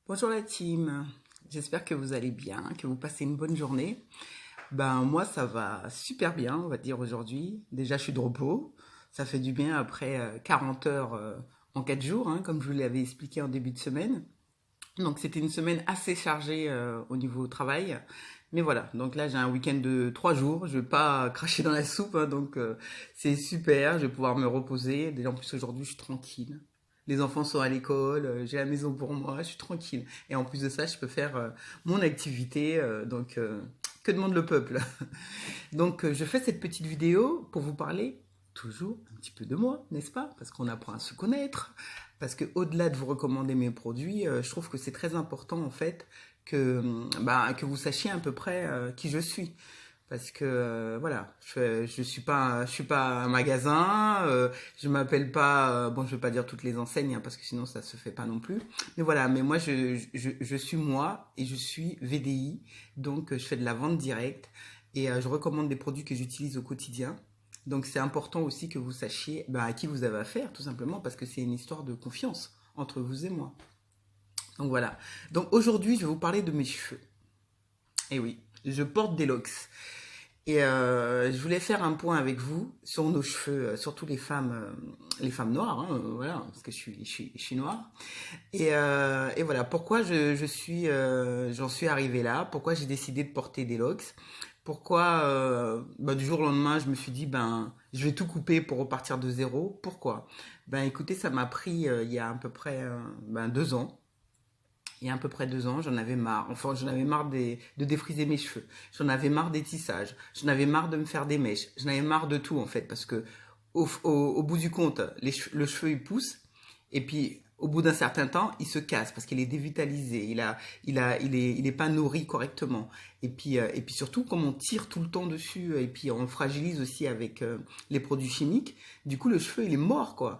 Bonjour la team, j'espère que vous allez bien, que vous passez une bonne journée. Ben moi ça va super bien, on va dire aujourd'hui. Déjà je suis de repos, ça fait du bien après 40 heures en 4 jours, hein, comme je vous l'avais expliqué en début de semaine. Donc c'était une semaine assez chargée au niveau travail. Mais voilà, donc là j'ai un week-end de 3 jours, je vais pas cracher dans la soupe, hein, donc c'est super, je vais pouvoir me reposer. Déjà en plus aujourd'hui je suis tranquille. Les enfants sont à l'école, j'ai la maison pour moi, je suis tranquille. Et en plus de ça, je peux faire mon activité, que demande le peuple? Donc je fais cette petite vidéo pour vous parler toujours un petit peu de moi, n'est-ce pas? Parce qu'on apprend à se connaître, parce que au-delà de vous recommander mes produits, je trouve que c'est très important en fait que vous sachiez à peu près qui je suis. Parce que voilà, je suis pas un magasin, je m'appelle pas, bon, je vais pas dire toutes les enseignes hein, parce que sinon ça se fait pas non plus. Mais voilà, mais moi je suis moi et je suis VDI, donc je fais de la vente directe et je recommande des produits que j'utilise au quotidien. Donc c'est important aussi que vous sachiez à qui vous avez affaire, tout simplement parce que c'est une histoire de confiance entre vous et moi. Donc voilà. Donc aujourd'hui, je vais vous parler de mes cheveux. Et oui, je porte des locks. Et je voulais faire un point avec vous sur nos cheveux, surtout les femmes noires, hein, voilà, parce que je suis noire. Et voilà, pourquoi j'en suis arrivée là, pourquoi j'ai décidé de porter des locks, pourquoi du jour au lendemain je me suis dit je vais tout couper pour repartir de zéro. Pourquoi? Ben écoutez, ça m'a pris il y a à peu près 2 ans. Il y a à peu près 2 ans, j'en avais marre. Enfin, j'en avais marre de défriser mes cheveux. J'en avais marre des tissages. J'en avais marre de me faire des mèches. J'en avais marre de tout, en fait, parce que au bout du compte, le cheveu, il pousse. Et puis, au bout d'un certain temps, il se casse parce qu'il est dévitalisé. Il est pas nourri correctement. Et puis surtout, comme on tire tout le temps dessus, et puis on le fragilise aussi avec les produits chimiques, du coup, le cheveu, il est mort, quoi.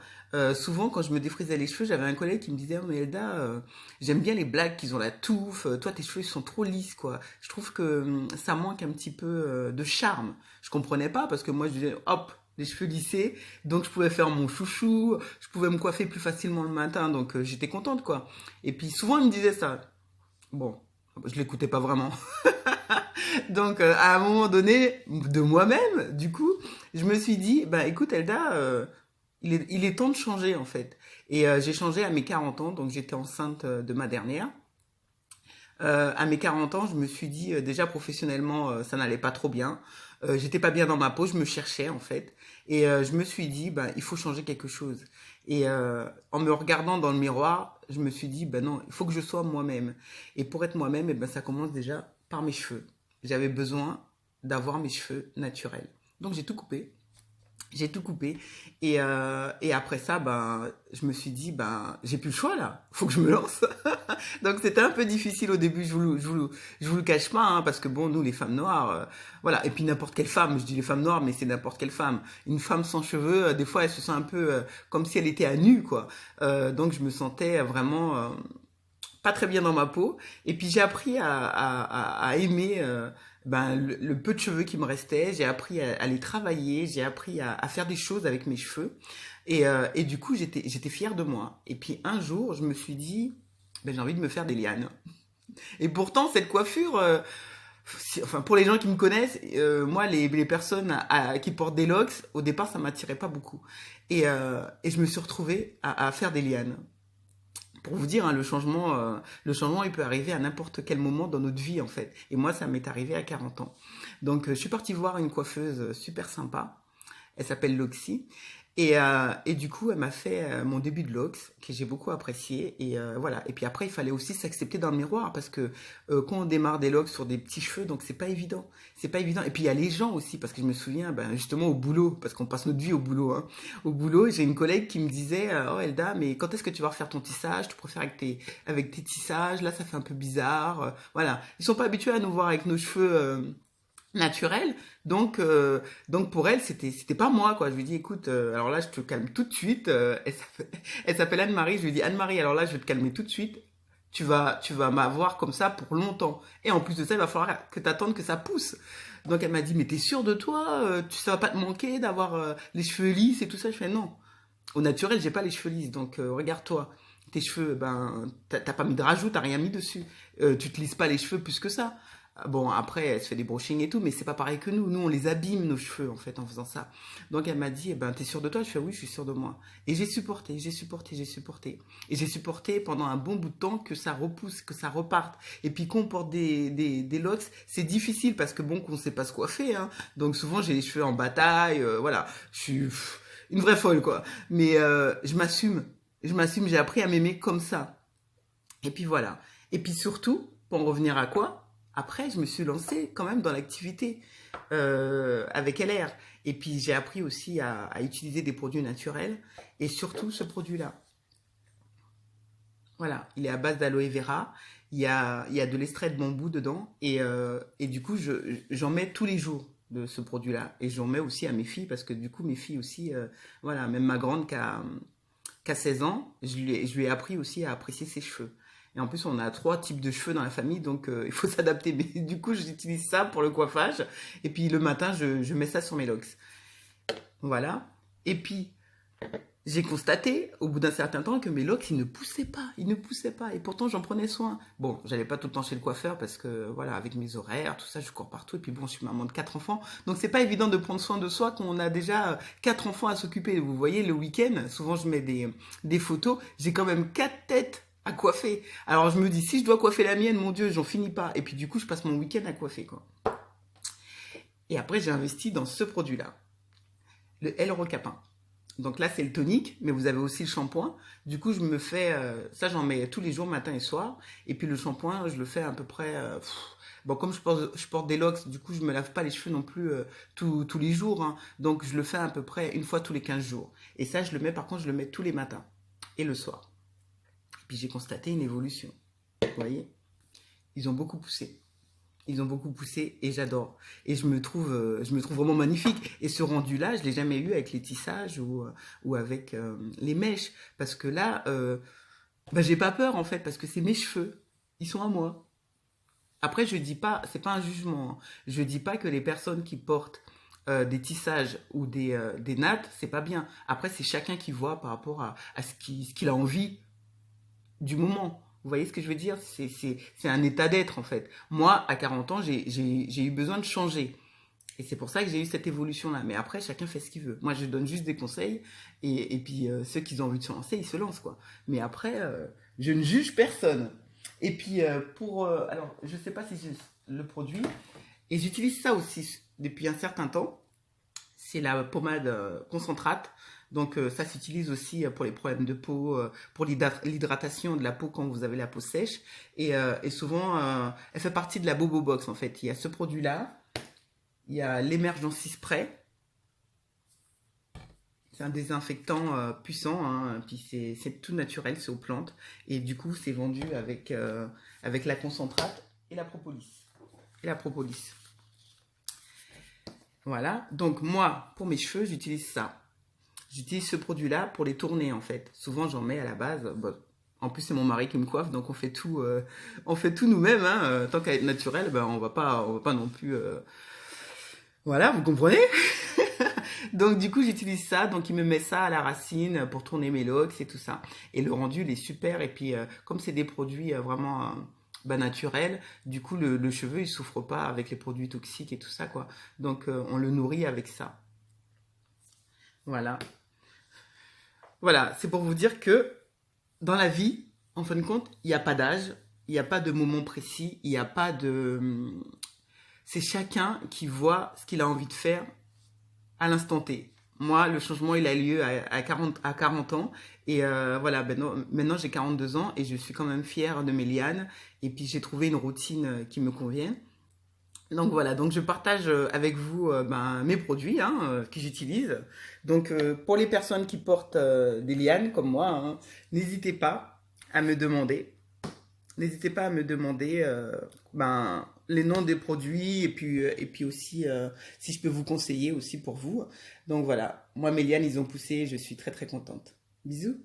Souvent, quand je me défrisais les cheveux, j'avais un collègue qui me disait, oh, mais Elda, j'aime bien les blagues qui ont la touffe. Toi, tes cheveux ils sont trop lisses, quoi. Je trouve que ça manque un petit peu de charme. Je comprenais pas parce que moi, je disais, hop, les cheveux lissés, donc je pouvais faire mon chouchou, je pouvais me coiffer plus facilement le matin, donc j'étais contente, quoi. Et puis souvent, il me disait ça. Bon, je l'écoutais pas vraiment. Donc, à un moment donné, de moi-même, du coup, je me suis dit, bah écoute, Elda, il est temps de changer, en fait. Et j'ai changé à mes 40 ans, donc j'étais enceinte de ma dernière. À mes 40 ans, je me suis dit, déjà professionnellement, ça n'allait pas trop bien. J'étais pas bien dans ma peau, je me cherchais en fait. Et je me suis dit, il faut changer quelque chose. Et en me regardant dans le miroir, je me suis dit, non, il faut que je sois moi-même. Et pour être moi-même, ça commence déjà par mes cheveux. J'avais besoin d'avoir mes cheveux naturels. Donc j'ai tout coupé. J'ai tout coupé. Et après ça, je me suis dit, j'ai plus le choix là. Faut que je me lance. Donc c'était un peu difficile au début, je vous le cache pas, hein, parce que bon, nous les femmes noires, voilà, et puis n'importe quelle femme, je dis les femmes noires, mais c'est n'importe quelle femme. Une femme sans cheveux, des fois elle se sent un peu comme si elle était à nu, quoi. Donc je me sentais vraiment pas très bien dans ma peau. Et puis j'ai appris à aimer le peu de cheveux qui me restaient. J'ai appris à les travailler. J'ai appris à faire des choses avec mes cheveux. Et du coup, j'étais fière de moi. Et puis un jour, je me suis dit, j'ai envie de me faire des lianes. Et pourtant, cette coiffure, enfin pour les gens qui me connaissent, moi, les personnes qui portent des locks, au départ, ça m'attirait pas beaucoup. Et je me suis retrouvée à faire des lianes. Pour vous dire, hein, le changement, il peut arriver à n'importe quel moment dans notre vie, en fait. Et moi, ça m'est arrivé à 40 ans. Donc, je suis partie voir une coiffeuse super sympa. Elle s'appelle Loxy. Et du coup, elle m'a fait mon début de Lox, que j'ai beaucoup apprécié. Et voilà. Et puis après, il fallait aussi s'accepter dans le miroir, parce que quand on démarre des Lox sur des petits cheveux, donc c'est pas évident. C'est pas évident. Et puis il y a les gens aussi, parce que je me souviens, justement au boulot, parce qu'on passe notre vie au boulot. Hein. Au boulot, j'ai une collègue qui me disait, oh Elda, mais quand est-ce que tu vas refaire ton tissage? Tu préfères avec tes tissages? Là, ça fait un peu bizarre. Voilà. Ils sont pas habitués à nous voir avec nos cheveux. Naturel. Donc pour elle, c'était pas moi, quoi. Je lui dis, écoute, alors là, je te calme tout de suite. Elle s'appelle Anne-Marie. Je lui dis, Anne-Marie, alors là, je vais te calmer tout de suite. Tu vas m'avoir comme ça pour longtemps. Et en plus de ça, il va falloir que t'attendes que ça pousse. Donc elle m'a dit, mais t'es sûre de toi? Ça va pas te manquer d'avoir les cheveux lisses et tout ça? Je fais non. Au naturel, j'ai pas les cheveux lisses, donc regarde-toi. Tes cheveux, ben, t'as pas mis de rajout, t'as rien mis dessus. Tu te lisses pas les cheveux plus que ça. Bon, après, elle se fait des brushings et tout, mais c'est pas pareil que nous. Nous, on les abîme, nos cheveux, en fait, en faisant ça. Donc, elle m'a dit, eh ben, t'es sûre de toi? Je fais, oui, je suis sûre de moi. Et j'ai supporté, j'ai supporté, j'ai supporté. Et j'ai supporté pendant un bon bout de temps que ça repousse, que ça reparte. Et puis, qu'on porte des locks, c'est difficile parce que bon, qu'on sait pas se coiffer, hein. Donc, souvent, j'ai les cheveux en bataille, voilà. Je suis une vraie folle, quoi. Mais je m'assume. Je m'assume, j'ai appris à m'aimer comme ça. Et puis voilà. Et puis surtout, pour en revenir à quoi? Après, je me suis lancée quand même dans l'activité avec LR. Et puis j'ai appris aussi à utiliser des produits naturels et surtout ce produit-là. Voilà, il est à base d'aloe vera. Il y a de l'extrait de bambou dedans et du coup, j'en mets tous les jours de ce produit-là. Et j'en mets aussi à mes filles parce que du coup, mes filles aussi, voilà, même ma grande qu'à 16 ans, je lui ai appris aussi à apprécier ses cheveux. Et en plus, on a 3 types de cheveux dans la famille, donc il faut s'adapter. Mais du coup, j'utilise ça pour le coiffage. Et puis le matin, je mets ça sur mes locks. Voilà. Et puis, j'ai constaté, au bout d'un certain temps, que mes locks, ils ne poussaient pas. Ils ne poussaient pas. Et pourtant, j'en prenais soin. Bon, j'allais pas tout le temps chez le coiffeur parce que, voilà, avec mes horaires, tout ça, je cours partout. Et puis bon, je suis maman de 4 enfants. Donc, c'est pas évident de prendre soin de soi quand on a déjà 4 enfants à s'occuper. Vous voyez, le week-end, souvent, je mets des photos. J'ai quand même 4 têtes à coiffer. Alors, je me dis, si je dois coiffer la mienne, mon Dieu, j'en finis pas. Et puis, du coup, je passe mon week-end à coiffer, quoi. Et après, j'ai investi dans ce produit-là, le L Rocapin. Donc là, c'est le tonique, mais vous avez aussi le shampoing. Du coup, je me fais... ça, j'en mets tous les jours, matin et soir. Et puis le shampoing, je le fais à peu près... bon, comme je porte des locks, du coup, je me lave pas les cheveux non plus tous les jours, hein. Donc, je le fais à peu près une fois tous les 15 jours. Et ça, par contre, je le mets tous les matins et le soir. Et puis, j'ai constaté une évolution. Vous voyez? Ils ont beaucoup poussé. Ils ont beaucoup poussé et j'adore. Et je me trouve vraiment magnifique. Et ce rendu-là, je l'ai jamais eu avec les tissages ou avec les mèches. Parce que là, bah, j'ai pas peur en fait, parce que c'est mes cheveux. Ils sont à moi. Après, je dis pas, c'est pas un jugement, hein. Je dis pas que les personnes qui portent des tissages ou des nattes, c'est pas bien. Après, c'est chacun qui voit par rapport à ce qu'il a envie du moment. Vous voyez ce que je veux dire? C'est un état d'être en fait. Moi, à 40 ans, j'ai eu besoin de changer. Et c'est pour ça que j'ai eu cette évolution-là. Mais après, chacun fait ce qu'il veut. Moi, je donne juste des conseils. Et puis, ceux qui ont envie de se lancer, ils se lancent, quoi. Mais après, je ne juge personne. Et puis, alors, je ne sais pas si c'est le produit. Et j'utilise ça aussi depuis un certain temps. C'est la pommade concentrate. Donc ça s'utilise aussi pour les problèmes de peau, pour l'hydratation de la peau quand vous avez la peau sèche. Et souvent, elle fait partie de la Bobo Box en fait. Il y a ce produit-là, il y a l'Emergency Spray. C'est un désinfectant puissant, hein, puis c'est tout naturel, c'est aux plantes. Et du coup, c'est vendu avec la concentrate et la propolis. Et la propolis. Voilà, donc moi, pour mes cheveux, j'utilise ça. J'utilise ce produit-là pour les tourner en fait. Souvent j'en mets à la base. Bon, en plus c'est mon mari qui me coiffe, donc on fait tout nous-mêmes, hein. Tant qu'à être naturel, ben on va pas non plus. Voilà, vous comprenez? Donc du coup j'utilise ça, donc il me met ça à la racine pour tourner mes locks et tout ça. Et le rendu il est super. Et puis comme c'est des produits vraiment bah, naturels, du coup le cheveu il souffre pas avec les produits toxiques et tout ça quoi. Donc on le nourrit avec ça. Voilà. Voilà, c'est pour vous dire que dans la vie, en fin de compte, il n'y a pas d'âge, il n'y a pas de moment précis, il n'y a pas de... C'est chacun qui voit ce qu'il a envie de faire à l'instant T. Moi, le changement, il a lieu à 40 ans. Et voilà, maintenant j'ai 42 ans et je suis quand même fière de mes lianes. Et puis j'ai trouvé une routine qui me convient. Donc voilà, donc je partage avec vous ben, mes produits hein, que j'utilise. Donc pour les personnes qui portent des lianes comme moi, hein, n'hésitez pas à me demander. N'hésitez pas à me demander ben, les noms des produits et puis aussi si je peux vous conseiller aussi pour vous. Donc voilà, moi mes lianes ils ont poussé, je suis très très contente. Bisous.